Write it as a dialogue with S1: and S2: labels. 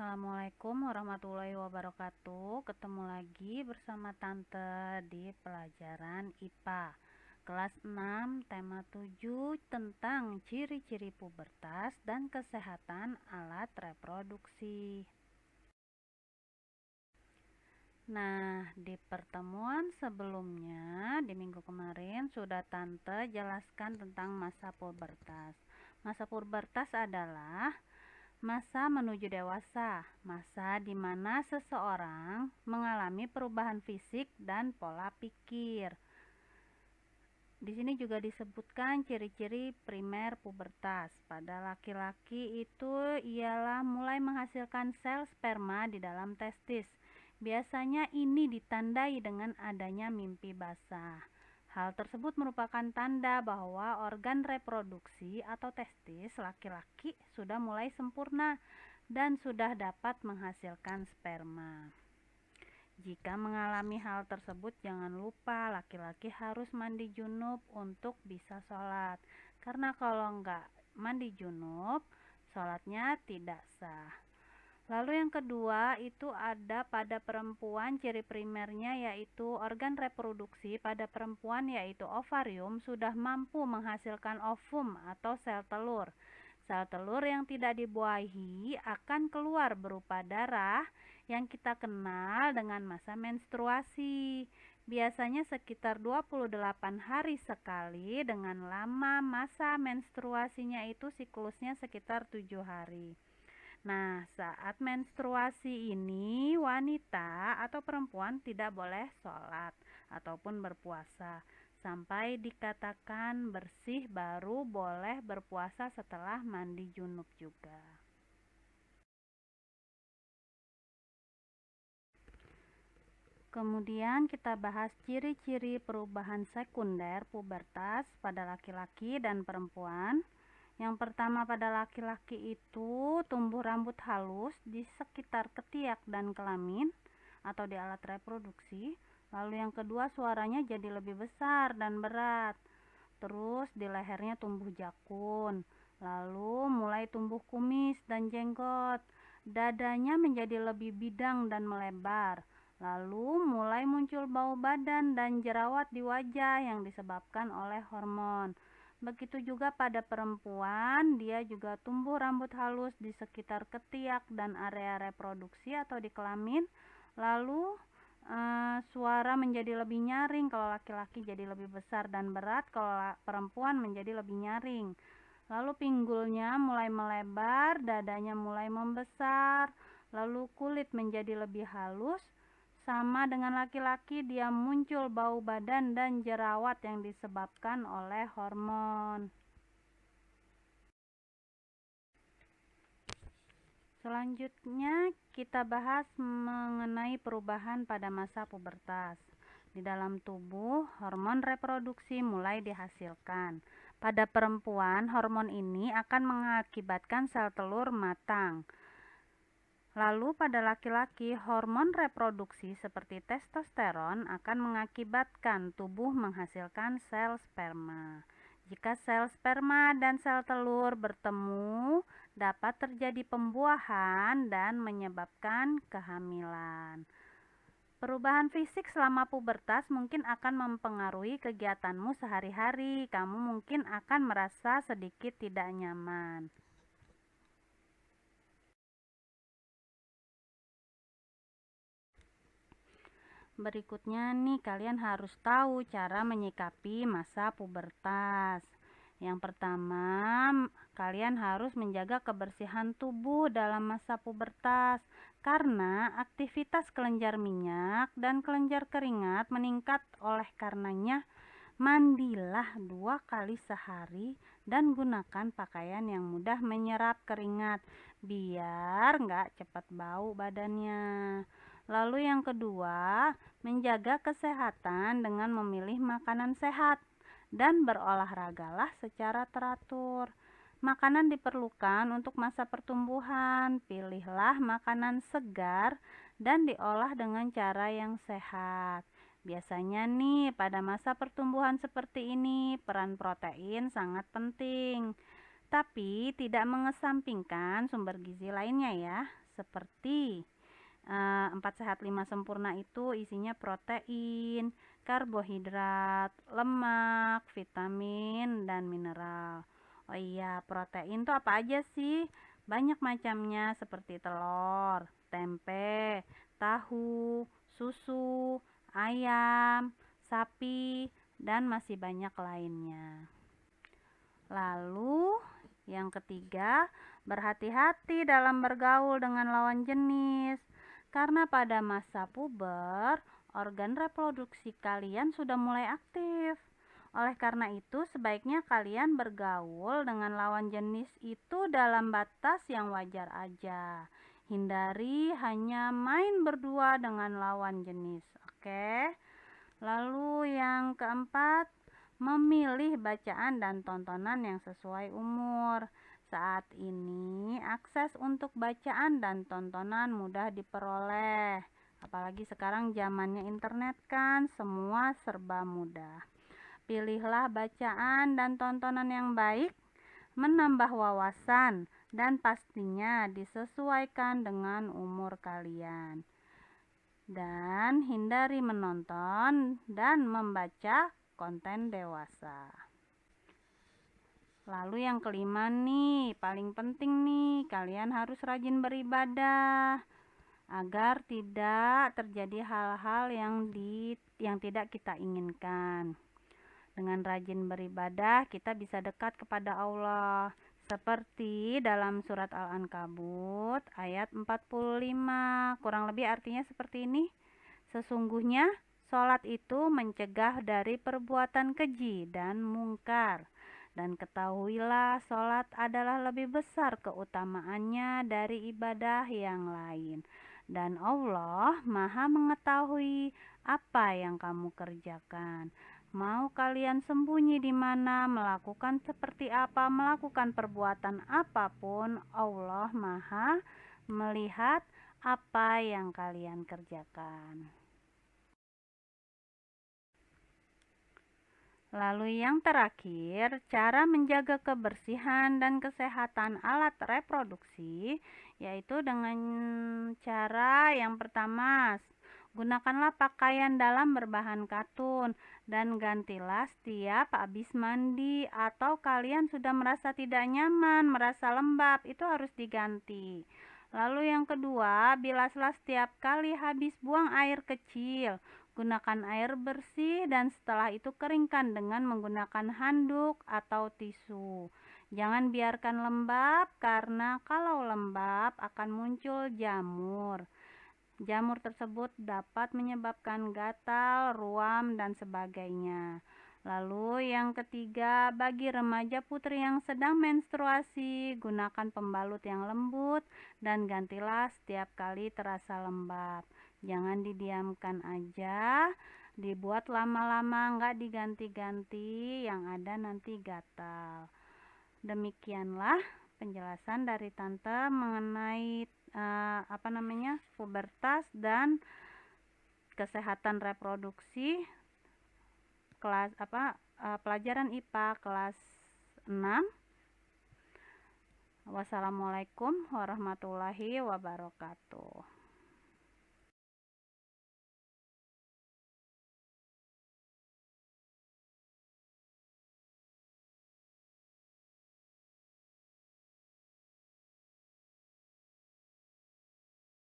S1: Assalamualaikum warahmatullahi wabarakatuh. Ketemu lagi bersama Tante di pelajaran IPA kelas 6 tema 7 tentang ciri-ciri pubertas dan kesehatan alat reproduksi. Nah, di pertemuan sebelumnya di minggu kemarin sudah Tante jelaskan tentang masa pubertas. Masa pubertas adalah masa menuju dewasa, masa di mana seseorang mengalami perubahan fisik dan pola pikir. Di sini juga disebutkan ciri-ciri primer pubertas. Pada laki-laki itu ialah mulai menghasilkan sel sperma di dalam testis. Biasanya ini ditandai dengan adanya mimpi basah. Hal tersebut merupakan tanda bahwa organ reproduksi atau testis laki-laki sudah mulai sempurna dan sudah dapat menghasilkan sperma. Jika mengalami hal tersebut, jangan lupa laki-laki harus mandi junub untuk bisa sholat. Karena kalau enggak mandi junub, sholatnya tidak sah. Lalu yang kedua itu ada pada perempuan, ciri primernya yaitu organ reproduksi pada perempuan yaitu ovarium sudah mampu menghasilkan ovum atau sel telur. Sel telur yang tidak dibuahi akan keluar berupa darah yang kita kenal dengan masa menstruasi. Biasanya sekitar 28 hari sekali dengan lama masa menstruasinya itu siklusnya sekitar 7 hari. Nah, saat menstruasi ini wanita atau perempuan tidak boleh sholat ataupun berpuasa sampai dikatakan bersih, baru boleh berpuasa setelah mandi junub juga. Kemudian kita bahas ciri-ciri perubahan sekunder pubertas pada laki-laki dan perempuan. Yang pertama pada laki-laki itu tumbuh rambut halus di sekitar ketiak dan kelamin atau di alat reproduksi. Lalu yang kedua suaranya jadi lebih besar dan berat. Terus di lehernya tumbuh jakun. Lalu mulai tumbuh kumis dan jenggot. Dadanya menjadi lebih bidang dan melebar. Lalu mulai muncul bau badan dan jerawat di wajah yang disebabkan oleh hormon. Begitu juga pada perempuan, dia juga tumbuh rambut halus di sekitar ketiak dan area reproduksi atau di kelamin. Lalu suara menjadi lebih nyaring, kalau laki-laki jadi lebih besar dan berat, kalau perempuan menjadi lebih nyaring. Lalu pinggulnya mulai melebar, dadanya mulai membesar, lalu kulit menjadi lebih halus. Sama dengan laki-laki, dia muncul bau badan dan jerawat yang disebabkan oleh hormon. Selanjutnya kita bahas mengenai perubahan pada masa pubertas. Di dalam tubuh, hormon reproduksi mulai dihasilkan. Pada perempuan, hormon ini akan mengakibatkan sel telur matang. Lalu pada laki-laki, hormon reproduksi seperti testosteron akan mengakibatkan tubuh menghasilkan sel sperma. Jika sel sperma dan sel telur bertemu, dapat terjadi pembuahan dan menyebabkan kehamilan. Perubahan fisik selama pubertas mungkin akan mempengaruhi kegiatanmu sehari-hari. Kamu mungkin akan merasa sedikit tidak nyaman. Berikutnya nih, kalian harus tahu cara menyikapi masa pubertas. Yang pertama, kalian harus menjaga kebersihan tubuh dalam masa pubertas karena aktivitas kelenjar minyak dan kelenjar keringat meningkat. Oleh karenanya, mandilah 2 kali sehari dan gunakan pakaian yang mudah menyerap keringat biar nggak cepat bau badannya. Lalu yang kedua, menjaga kesehatan dengan memilih makanan sehat dan berolahragalah secara teratur. Makanan diperlukan untuk masa pertumbuhan. Pilihlah makanan segar dan diolah dengan cara yang sehat. Biasanya nih pada masa pertumbuhan seperti ini peran protein sangat penting. tapi tidak mengesampingkan sumber gizi lainnya ya, seperti 4 sehat 5 sempurna itu isinya protein, karbohidrat, lemak, vitamin, dan mineral. Oh iya, protein tuh apa aja sih? Banyak macamnya seperti telur, tempe, tahu, susu, ayam, sapi, dan masih banyak lainnya. Lalu, yang ketiga, berhati-hati dalam bergaul dengan lawan jenis. Karena pada masa puber, organ reproduksi kalian sudah mulai aktif. Oleh karena itu, sebaiknya kalian bergaul dengan lawan jenis itu dalam batas yang wajar aja. Hindari hanya main berdua dengan lawan jenis, oke? Lalu yang keempat, memilih bacaan dan tontonan yang sesuai umur. Saat ini, akses untuk bacaan dan tontonan mudah diperoleh. Apalagi sekarang zamannya internet kan, semua serba mudah. Pilihlah bacaan dan tontonan yang baik, menambah wawasan, dan pastinya disesuaikan dengan umur kalian. Dan hindari menonton dan membaca konten dewasa. Lalu yang kelima nih, paling penting nih, kalian harus rajin beribadah agar tidak terjadi hal-hal yang tidak kita inginkan. Dengan rajin beribadah, kita bisa dekat kepada Allah. Seperti dalam surat Al-Ankabut ayat 45. Kurang lebih artinya seperti ini. Sesungguhnya, sholat itu mencegah dari perbuatan keji dan mungkar. Dan ketahuilah, sholat adalah lebih besar keutamaannya dari ibadah yang lain. Dan Allah Maha mengetahui apa yang kamu kerjakan. Mau kalian sembunyi di mana, melakukan seperti apa, melakukan perbuatan apapun, Allah Maha melihat apa yang kalian kerjakan. Lalu yang terakhir, cara menjaga kebersihan dan kesehatan alat reproduksi, yaitu dengan cara yang pertama, gunakanlah pakaian dalam berbahan katun dan gantilah setiap habis mandi, atau kalian sudah merasa tidak nyaman, merasa lembab, itu harus diganti. Lalu yang kedua, bilaslah setiap kali habis buang air kecil. Gunakan air bersih dan setelah itu keringkan dengan menggunakan handuk atau tisu. Jangan biarkan lembab karena kalau lembab akan muncul jamur. Jamur tersebut dapat menyebabkan gatal, ruam, dan sebagainya. Lalu yang ketiga, bagi remaja putri yang sedang menstruasi, gunakan pembalut yang lembut dan gantilah setiap kali terasa lembab. Jangan didiamkan aja, dibuat lama-lama, nggak diganti-ganti, yang ada nanti gatal. Demikianlah penjelasan dari Tante mengenai pubertas dan kesehatan reproduksi kelas pelajaran IPA kelas 6. Wassalamualaikum warahmatullahi wabarakatuh.